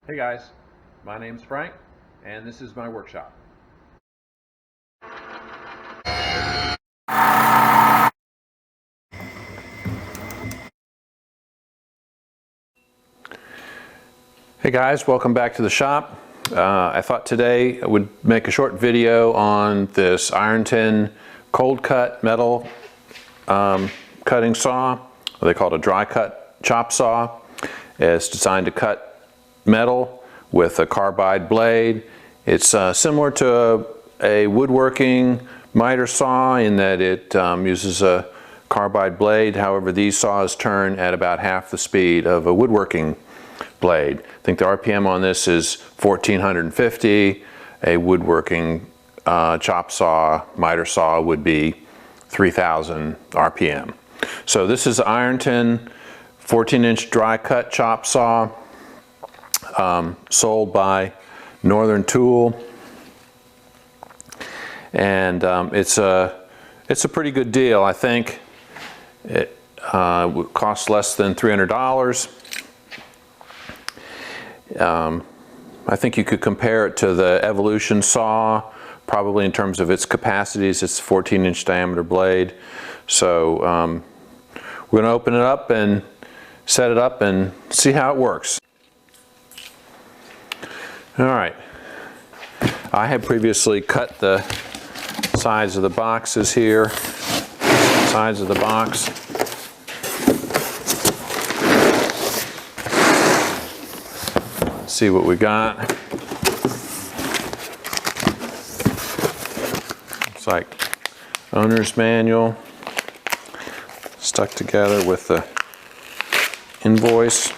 Hey guys, my name's Frank and this is my workshop. Hey guys, welcome back to the shop. I thought today I would make a short video on this Ironton cold cut metal cutting saw. They call it a dry cut chop saw. It's designed to cut metal with a carbide blade. It's similar to a woodworking miter saw in that it uses a carbide blade. However, these saws turn at about half the speed of a woodworking blade. I think the RPM on this is 1450. A woodworking chop saw, miter saw would be 3000 RPM. So this is Ironton 14-inch dry cut chop saw, sold by Northern Tool, and it's a pretty good deal. I think it would cost less than $300. I think you could compare it to the Evolution saw, probably in terms of its capacities. It's a 14-inch diameter blade. So we're going to open it up and set it up and see how it works. All right, I had previously cut the sides of the boxes here, sides of the box. Let's see what we got. Looks like owner's manual stuck together with the invoice.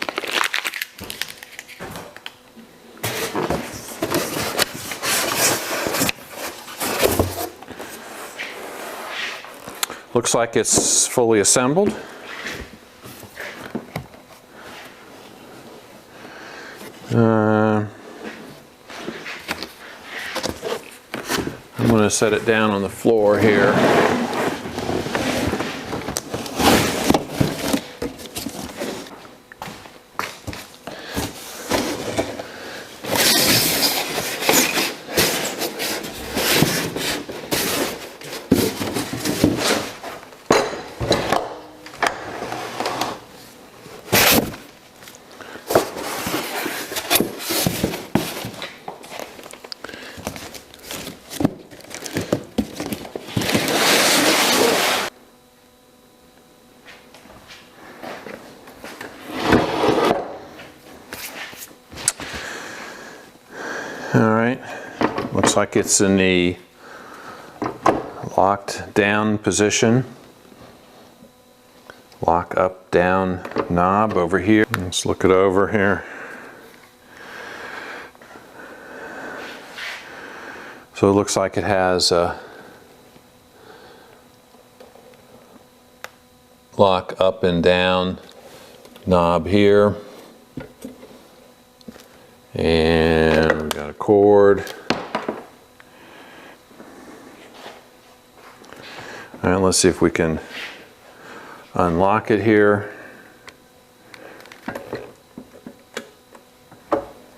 Looks like it's fully assembled. I'm going to set it down on the floor here. All right, looks like it's in the locked down position. Lock up down knob over here. Let's look it over here. So it looks like it has a lock up and down knob here. And we've got a cord. All right, let's see if we can unlock it here.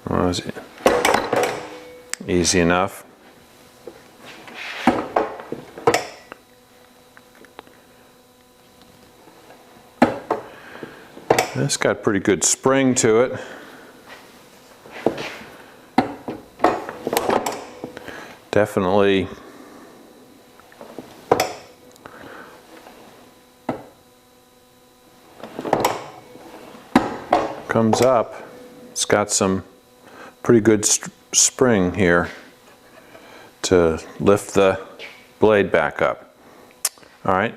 Oh, is it easy enough? It's got pretty good spring to it. Definitely comes up. It's got some pretty good spring here to lift the blade back up. All right.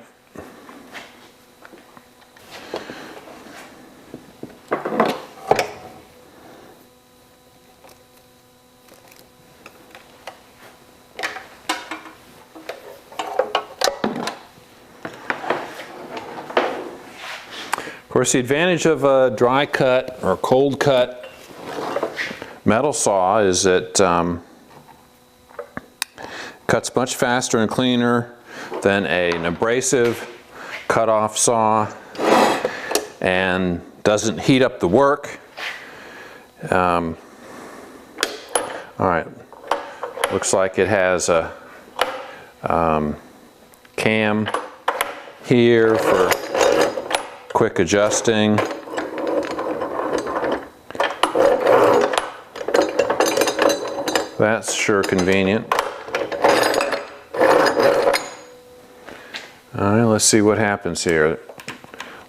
Of course, the advantage of a dry cut or cold cut metal saw is it cuts much faster and cleaner than an abrasive cut-off saw and doesn't heat up the work. All right, looks like it has a cam here for quick adjusting. That's sure convenient. All right, let's see what happens here.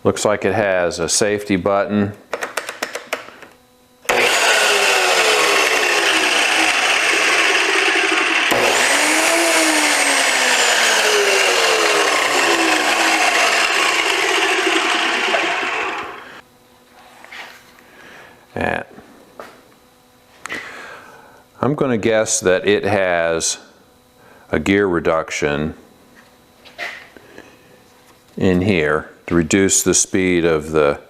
Looks like it has a safety button. I'm going to guess that it has a gear reduction in here to reduce the speed of the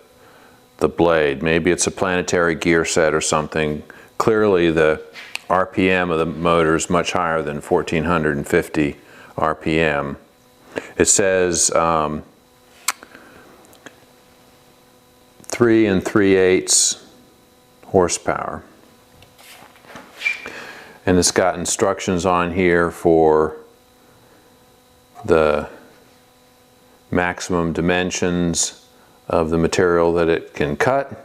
blade. Maybe it's a planetary gear set or something. Clearly the RPM of the motor is much higher than 1450 RPM. It says 3 3/8 horsepower. And it's got instructions on here for the maximum dimensions of the material that it can cut.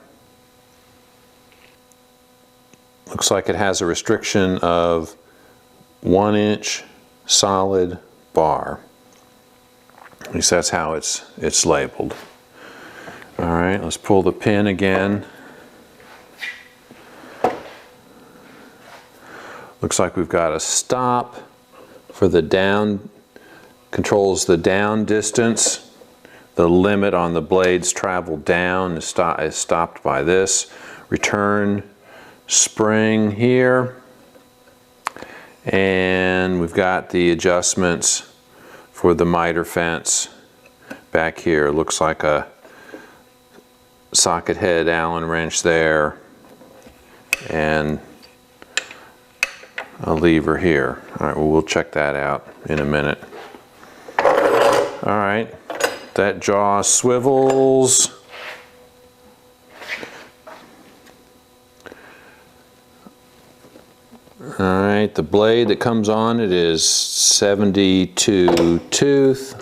Looks like it has a restriction of 1-inch solid bar. At least that's how it's labeled. All right, let's pull the pin again. Looks like we've got a stop for the down, controls the down distance. The limit on the blades travel down is stopped by this. Return spring here. And we've got the adjustments for the miter fence back here. Looks like a socket head Allen wrench there. And a lever here. All right, well, we'll check that out in a minute. All right, that jaw swivels. All right, the blade that comes on it is 72 tooth.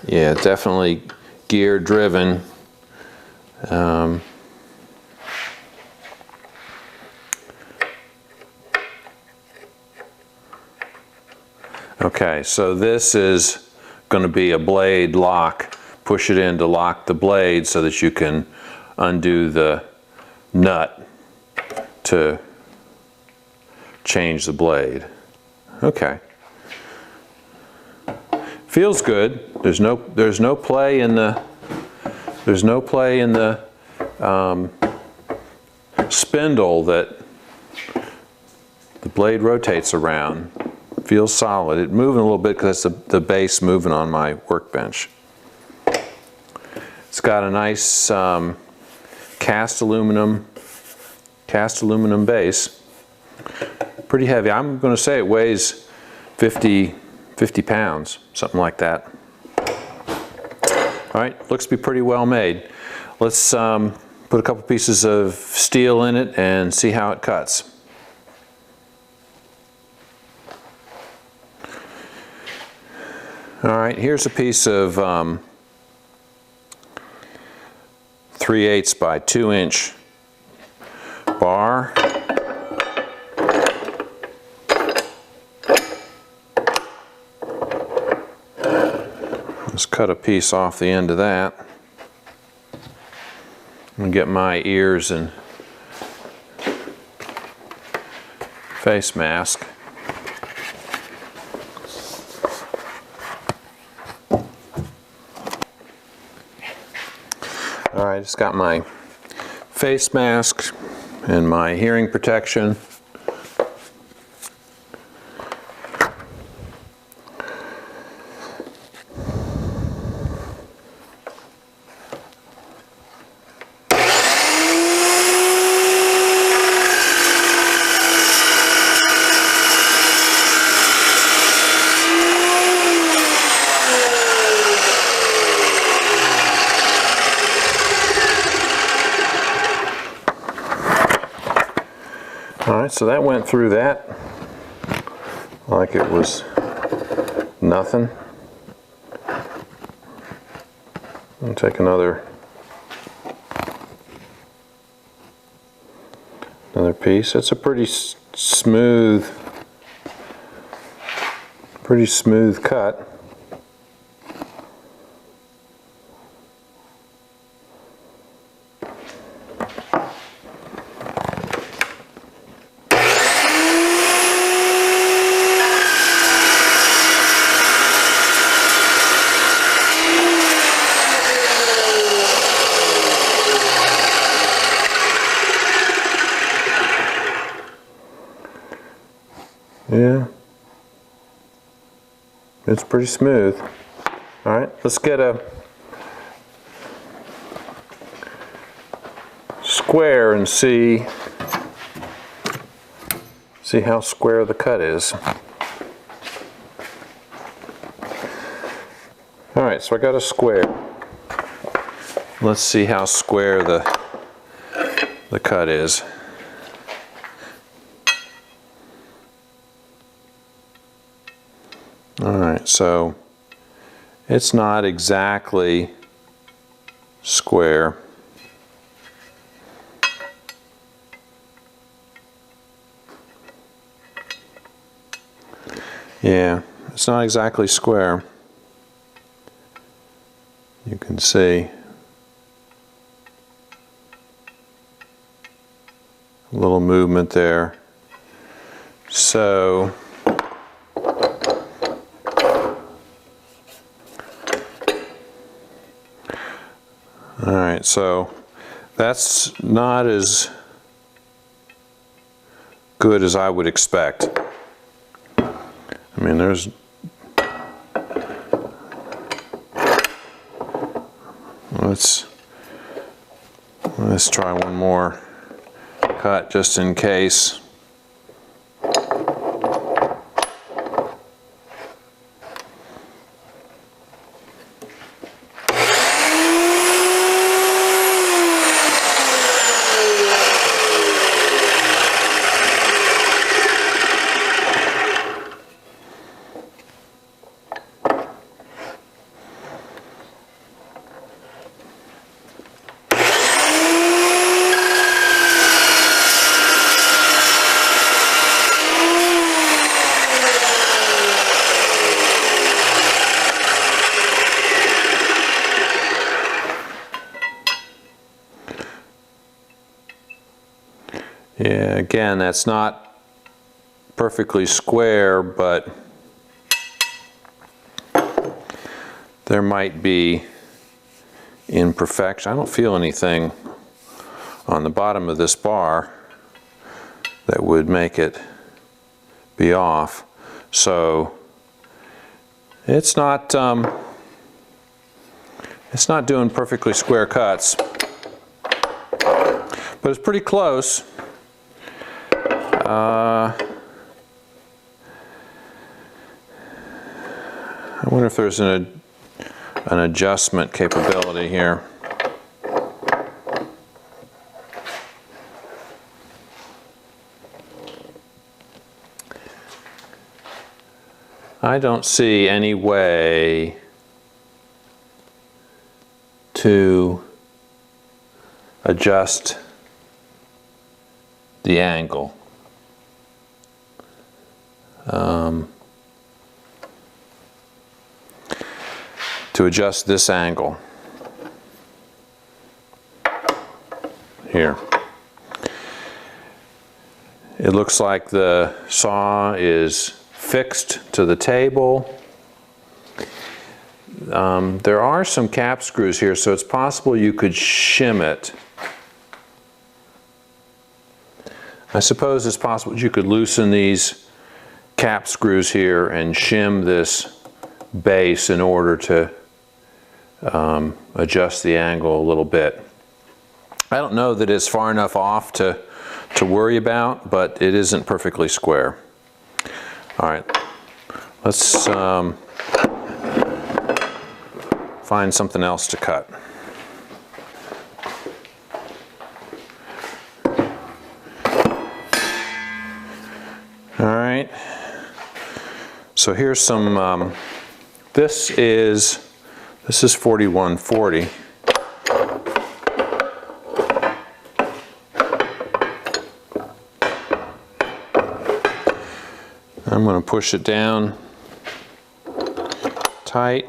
Yeah, definitely gear driven. Okay, so this is going to be a blade lock. Push it in to lock the blade so that you can undo the nut to change the blade. Okay. Feels good. There's no play in the spindle that the blade rotates around. Feels solid. It's moving a little bit because it's the base moving on my workbench. It's got a nice cast aluminum base. Pretty heavy. I'm going to say it weighs 50 pounds, something like that. All right, looks to be pretty well made. Let's put a couple pieces of steel in it and see how it cuts. All right, here's a piece of 3/8 by 2-inch bar. Let's cut a piece off the end of that. I'm gonna get my ears and face mask. All right, it's got my face mask and my hearing protection. Alright, so that went through that like it was nothing. I'll take another piece. It's a pretty smooth cut. Yeah, it's pretty smooth. All right, let's get a square and see how square the cut is. All right, so I got a square. Let's see how square the cut is. Alright, so it's not exactly square. Yeah, it's not exactly square. You can see a little movement there. So alright, so that's not as good as I would expect. I mean, let's try one more cut just in case. Yeah, again, that's not perfectly square, but there might be imperfection. I don't feel anything on the bottom of this bar that would make it be off. So it's not doing perfectly square cuts, but it's pretty close. I wonder if there's an adjustment capability here. I don't see any way to adjust the angle. To adjust this angle here. It looks like the saw is fixed to the table. There are some cap screws here, so it's possible you could shim it. I suppose it's possible you could loosen these cap screws here and shim this base in order to adjust the angle a little bit. I don't know that it's far enough off to worry about, but it isn't perfectly square. All right, let's find something else to cut. right, so here's some, this is 4140. I'm going to push it down tight.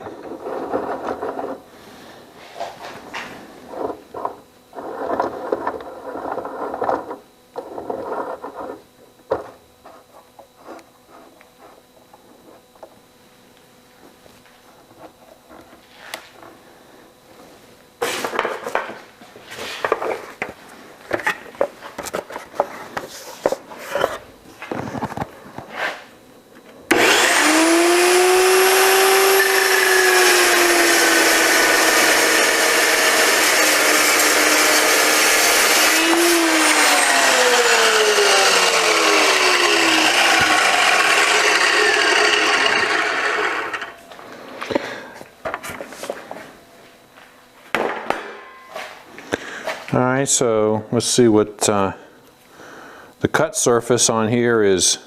Alright, so let's see what the cut surface on here is.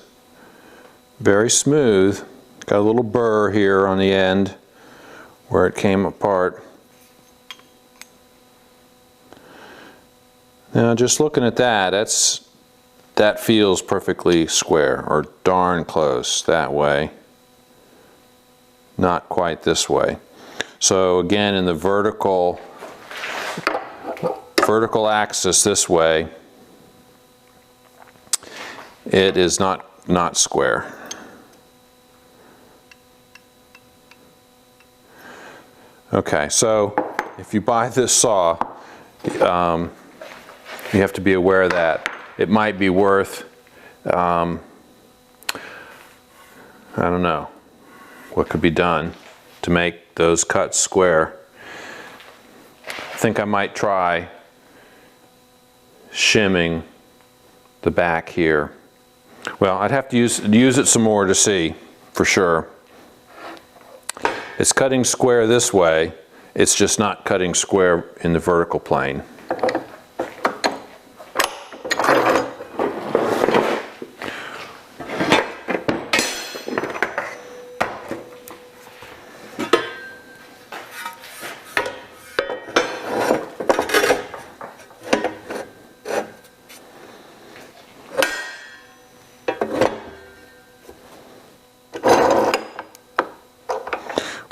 Very smooth. Got a little burr here on the end where it came apart. Now just looking at that, that feels perfectly square, or darn close that way. Not quite this way. So again, in the vertical axis this way, it is not square. Okay, so if you buy this saw, you have to be aware of that. It might be worth, I don't know, what could be done to make those cuts square. I think I might try shimming the back here. Well, I'd have to use it some more to see for sure. It's cutting square this way, it's just not cutting square in the vertical plane.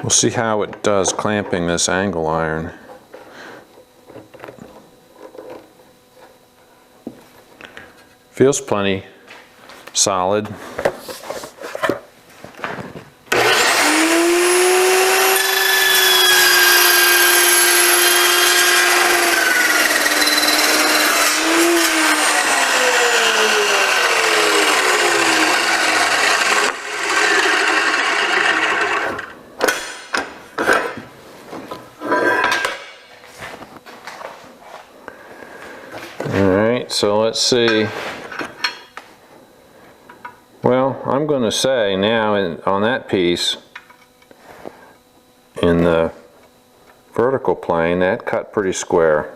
We'll see how it does clamping this angle iron. Feels plenty solid. So let's see. Well, I'm going to say now on that piece, in the vertical plane, that cut pretty square.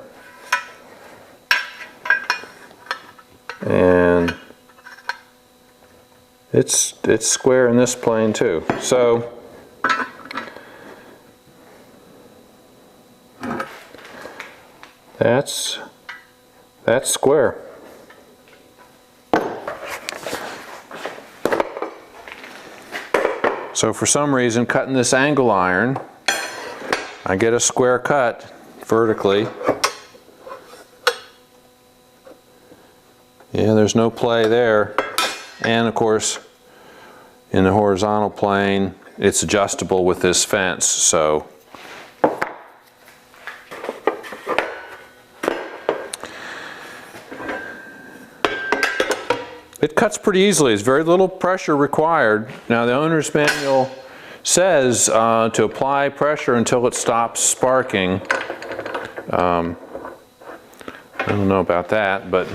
And it's square in this plane too. So that's square. So for some reason, cutting this angle iron, I get a square cut vertically. Yeah, there's no play there. And of course, in the horizontal plane, it's adjustable with this fence, so it cuts pretty easily. There's very little pressure required. Now the owner's manual says to apply pressure until it stops sparking. I don't know about that, but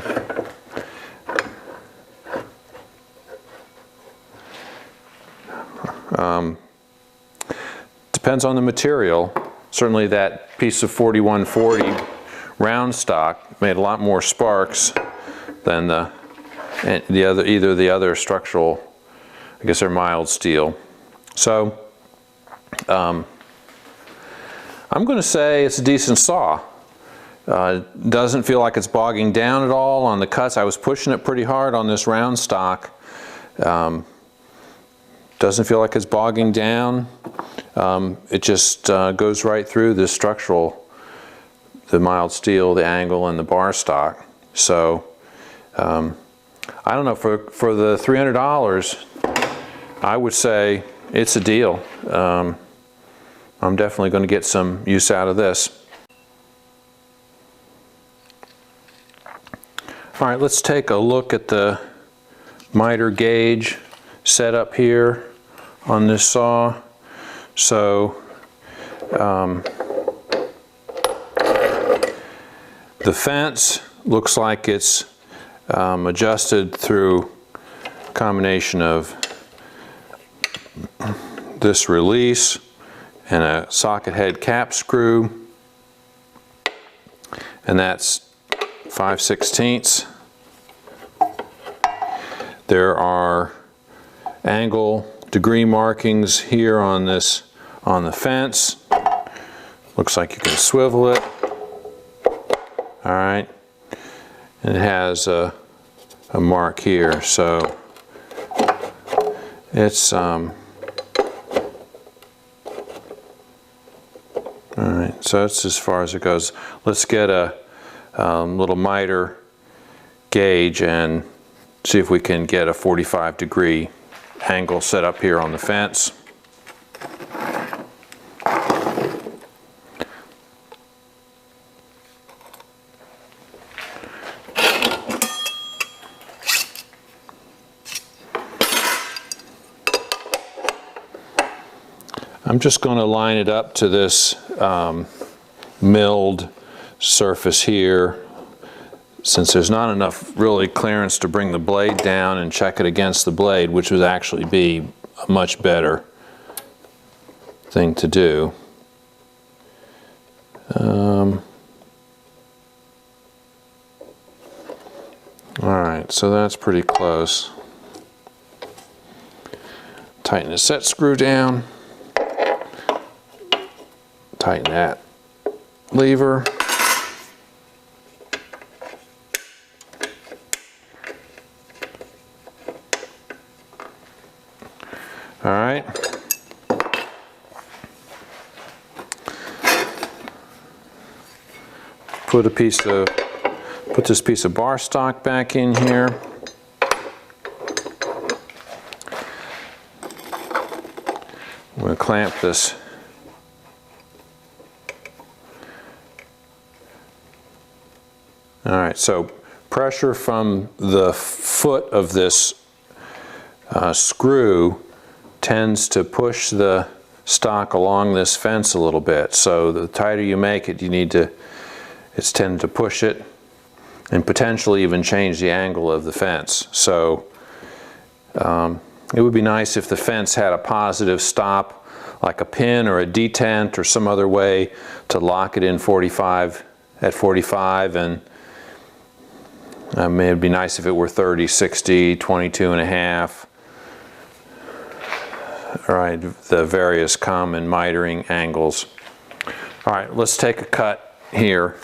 depends on the material. Certainly that piece of 4140 round stock made a lot more sparks than either the other structural I guess they're mild steel. So I'm going to say it's a decent saw. Doesn't feel like it's bogging down at all on the cuts. I was pushing it pretty hard on this round stock. Doesn't feel like it's bogging down. It just goes right through the structural, the mild steel, the angle, and the bar stock. So I don't know, for the $300, I would say it's a deal. I'm definitely going to get some use out of this. All right, let's take a look at the miter gauge setup here on this saw. So the fence looks like it's adjusted through a combination of this release and a socket head cap screw, and that's 5/16. There are angle degree markings here on this, on the fence. Looks like you can swivel it. All right, and it has a mark here, so it's all right, so that's as far as it goes. Let's get a little miter gauge and see if we can get a 45-degree angle set up here on the fence. I'm just going to line it up to this milled surface here, since there's not enough really clearance to bring the blade down and check it against the blade, which would actually be a much better thing to do. Alright, so that's pretty close. Tighten the set screw down. Tighten that lever. All right. Put this piece of bar stock back in here. I'm going to clamp this. All right, so pressure from the foot of this screw tends to push the stock along this fence a little bit. So the tighter you make it, it's tended to push it and potentially even change the angle of the fence. So it would be nice if the fence had a positive stop, like a pin or a detent or some other way to lock it in 45 at 45, and it'd be nice if it were 30, 60, 22 and a half. All right, the various common mitering angles. All right, let's take a cut here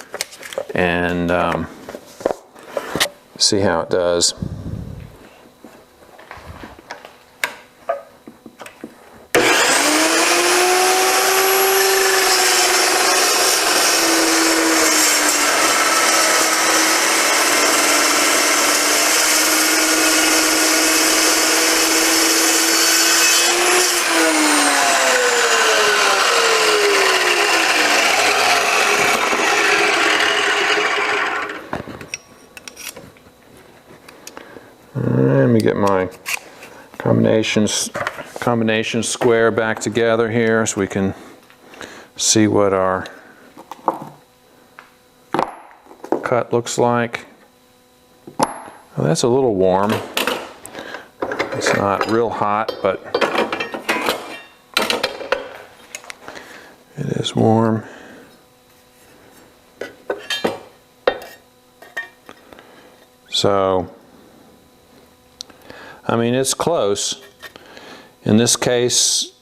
and see how it does. Let me get my combination square back together here so we can see what our cut looks like. Well, that's a little warm. It's not real hot, but it is warm. So I mean, it's close. In this case,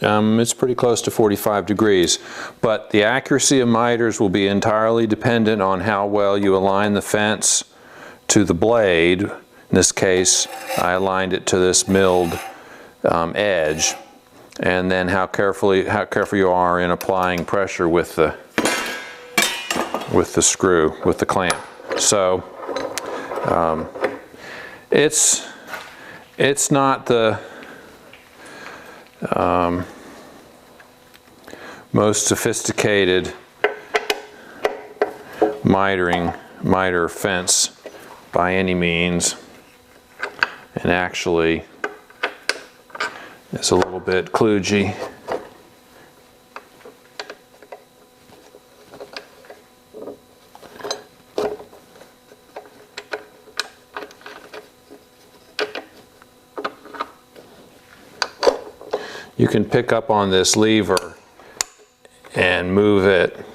it's pretty close to 45 degrees, but the accuracy of miters will be entirely dependent on how well you align the fence to the blade. In this case, I aligned it to this milled edge, and then how careful you are in applying pressure with the screw, with the clamp. So it's not the most sophisticated miter fence by any means, and actually it's a little bit kludgy. You can pick up on this lever and move it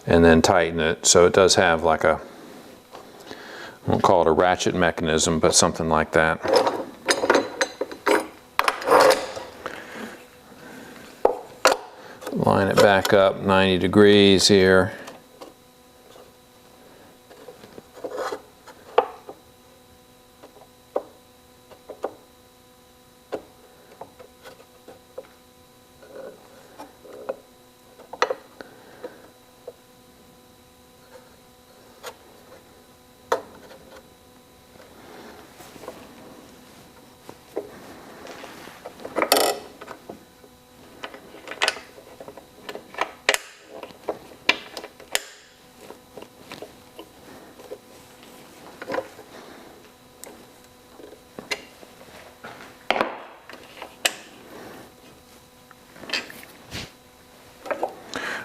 and then tighten it. So it does have like a, I won't call it a ratchet mechanism, but something like that. Line it back up 90 degrees here.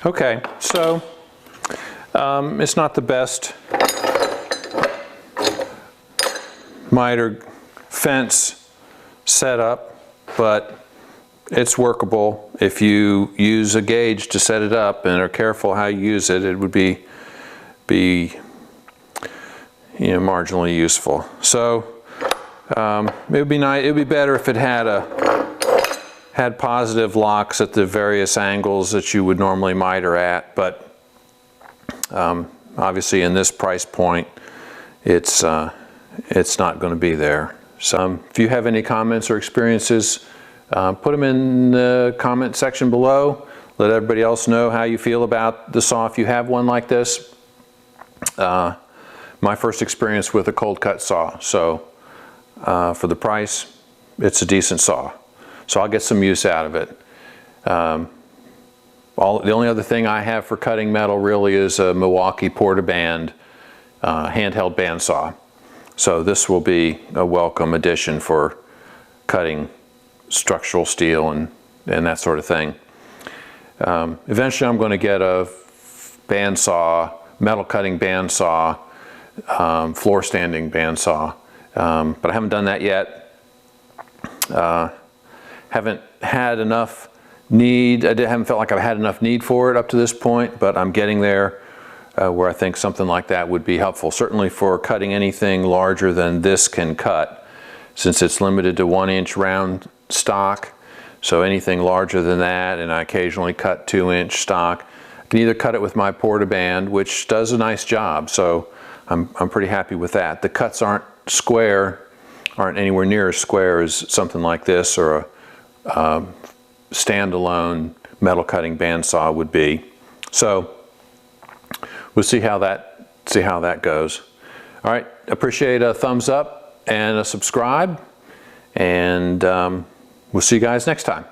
Okay, so it's not the best miter fence setup, but it's workable. If you use a gauge to set it up and are careful how you use it, it would be marginally useful. So it would be nice. It would be better if it had positive locks at the various angles that you would normally miter at, but obviously in this price point it's not going to be there. So if you have any comments or experiences, put them in the comment section below. Let everybody else know how you feel about the saw if you have one like this. My first experience with a cold cut saw, so for the price it's a decent saw. So I'll get some use out of it. The only other thing I have for cutting metal really is a Milwaukee Portaband handheld bandsaw. So this will be a welcome addition for cutting structural steel and that sort of thing. Eventually I'm going to get a bandsaw, metal cutting bandsaw, floor standing bandsaw, but I haven't done that yet. Haven't had enough need. Haven't felt like I've had enough need for it up to this point, but I'm getting there where I think something like that would be helpful. Certainly for cutting anything larger than this can cut, since it's limited to 1-inch round stock. So anything larger than that, and I occasionally cut 2-inch stock. I can either cut it with my Portaband, which does a nice job, so I'm pretty happy with that. The cuts aren't anywhere near as square as something like this or a standalone metal cutting bandsaw would be. So we'll see how that goes. All right, appreciate a thumbs up and a subscribe, and we'll see you guys next time.